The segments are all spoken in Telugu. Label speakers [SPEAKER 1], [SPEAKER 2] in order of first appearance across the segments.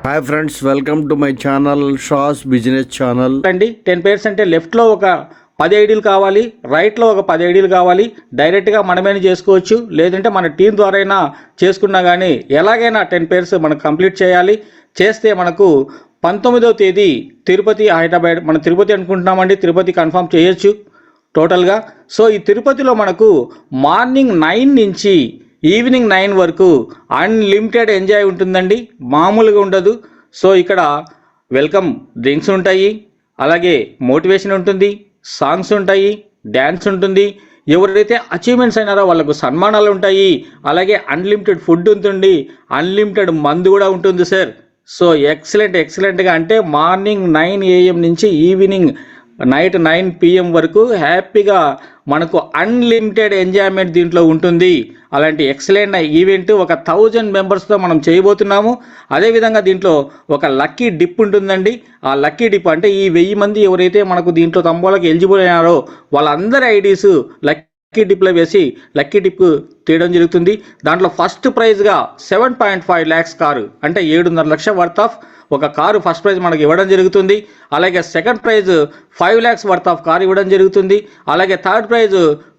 [SPEAKER 1] Hi friends, welcome to my channel షాస్ బిజినెస్ ఛానల్
[SPEAKER 2] అండి. 10 పేర్స్ అంటే లెఫ్ట్లో ఒక 10 ఐడీలు కావాలి, రైట్లో ఒక 10 ఐడీలు కావాలి. డైరెక్ట్గా మనమేనా చేసుకోవచ్చు, లేదంటే మన టీం ద్వారా అయినా చేసుకున్నా కానీ ఎలాగైనా 10 పేర్స్ మనకు కంప్లీట్ చేయాలి. చేస్తే మనకు 19వ తేదీ తిరుపతి, హైదరాబాద్, మనం తిరుపతి అనుకుంటున్నామండి. తిరుపతి కన్ఫర్మ్ చేయొచ్చు టోటల్గా. సో ఈ తిరుపతిలో మనకు మార్నింగ్ 9 నుంచి ఈవినింగ్ 9 వరకు అన్లిమిటెడ్ ఎంజాయ్ ఉంటుందండి, మామూలుగా ఉండదు. సో ఇక్కడ వెల్కమ్ డ్రింక్స్ ఉంటాయి, అలాగే మోటివేషన్ ఉంటుంది, సాంగ్స్ ఉంటాయి, డ్యాన్స్ ఉంటుంది. ఎవరైతే అచీవ్మెంట్స్ అయినారో వాళ్ళకు సన్మానాలు ఉంటాయి. అలాగే అన్లిమిటెడ్ ఫుడ్ ఉంటుంది, అన్లిమిటెడ్ మందు కూడా ఉంటుంది సార్. సో ఎక్సలెంట్గా అంటే మార్నింగ్ 9 AM నుంచి ఈవినింగ్ నైట్ 9 PM వరకు హ్యాపీగా మనకు అన్లిమిటెడ్ ఎంజాయ్మెంట్ దీంట్లో ఉంటుంది. అలాంటి ఎక్సలెంట్ ఈవెంట్ ఒక 1000 మెంబర్స్తో మనం చేయబోతున్నాము. అదేవిధంగా దీంట్లో ఒక లక్కీ డిప్ ఉంటుందండి. ఆ లక్కీ డిప్ అంటే ఈ 1000 మంది ఎవరైతే మనకు దీంట్లో తంబోలకి ఎలిజిబుల్ అయినారో వాళ్ళందరి ఐడీస్ లక్కీ డిప్లో వేసి లక్కీ డిప్ తీయడం జరుగుతుంది. దాంట్లో ఫస్ట్ ప్రైజ్గా 7.5 lakhs కారు అంటే 7.5 లక్షల వర్త్ ఆఫ్ ఒక కారు ఫస్ట్ ప్రైజ్ మనకి ఇవ్వడం జరుగుతుంది. అలాగే second prize 5 lakhs worth of car ఇవ్వడం జరుగుతుంది. అలాగే third prize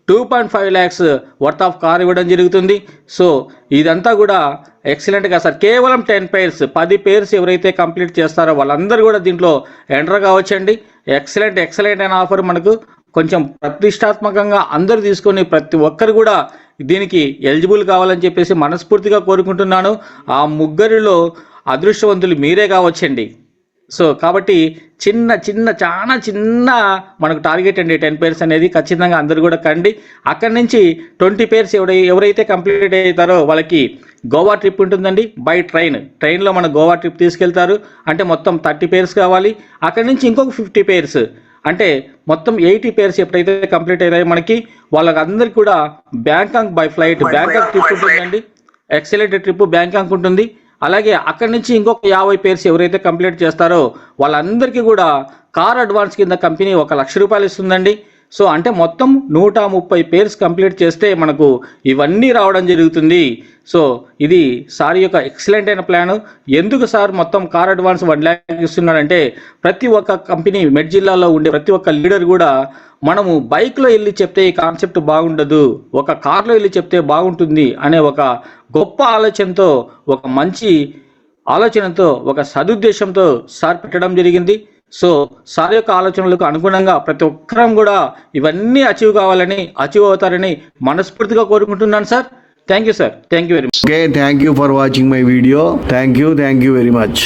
[SPEAKER 2] 2.5 lakhs worth of car ఇవ్వడం జరుగుతుంది. సో ఇదంతా కూడా ఎక్సలెంట్గా సార్. కేవలం 10 పేర్స్ 10 పేర్స్ ఎవరైతే కంప్లీట్ చేస్తారో వాళ్ళందరూ కూడా దీంట్లో ఎంటర్ కావచ్చండి. ఎక్సలెంట్ అయిన ఆఫర్ మనకు కొంచెం ప్రతిష్టాత్మకంగా అందరూ తీసుకొని ప్రతి ఒక్కరు కూడా దీనికి ఎలిజిబుల్ కావాలని చెప్పేసి మనస్ఫూర్తిగా కోరుకుంటున్నాను. ఆ ముగ్గురిలో అదృష్టవంతులు మీరే కావచ్చండి. సో కాబట్టి చాలా చిన్న మనకు టార్గెట్ అండి 10 పేర్స్ అనేది. ఖచ్చితంగా అందరూ కూడా కండి. అక్కడి నుంచి 20 పేర్స్ ఎవరైతే కంప్లీట్ అవుతారో వాళ్ళకి గోవా ట్రిప్ ఉంటుందండి. బై ట్రైన్లో మన గోవా ట్రిప్ తీసుకెళ్తారు. అంటే మొత్తం 30 పేర్స్ కావాలి. అక్కడి నుంచి ఇంకొక 50 పేర్స్ అంటే మొత్తం 80 పేర్స్ ఎప్పుడైతే కంప్లీట్ అయ్యాయో మనకి వాళ్ళకందరికీ కూడా Bangkok by flight Bangkok trip ఉంటుందండి. ఎక్సలెంట్ ట్రిప్ బ్యాంకాక్ ఉంటుంది. అలాగే అక్కడి నుంచి ఇంకొక 50 పేర్స్ ఎవరైతే కంప్లీట్ చేస్తారో వాళ్ళందరికీ కూడా కార్ అడ్వాన్స్ కింద కంపెనీ 1 లక్ష రూపాయలు ఇస్తుందండి. సో అంటే మొత్తం 130 పేర్స్ కంప్లీట్ చేస్తే మనకు ఇవన్నీ రావడం జరుగుతుంది. సో ఇది సార్ యొక్క ఎక్సలెంట్ అయిన ప్లాన్. ఎందుకు సార్ మొత్తం కార్ అడ్వాన్స్ 1 lakh ఇస్తున్నాడంటే ప్రతి ఒక్క కంపెనీ మెడ్ జిల్లాలో ఉండే ప్రతి ఒక్క లీడర్ కూడా మనము బైక్లో వెళ్ళి చెప్తే ఈ కాన్సెప్ట్ బాగుండదు, ఒక కార్లో వెళ్ళి చెప్తే బాగుంటుంది అనే ఒక గొప్ప ఆలోచనతో, ఒక మంచి ఆలోచనతో, ఒక సదుద్దేశంతో సార్ పెట్టడం జరిగింది. సో సార్ యొక్క ఆలోచనలకు అనుగుణంగా ప్రతి ఒక్కరం కూడా ఇవన్నీ అచీవ్ అవుతారని మనస్ఫూర్తిగా కోరుకుంటున్నాను sir. Thank you sir. Thank you very much.
[SPEAKER 1] Okay, thank you for watching my video. Thank you very much.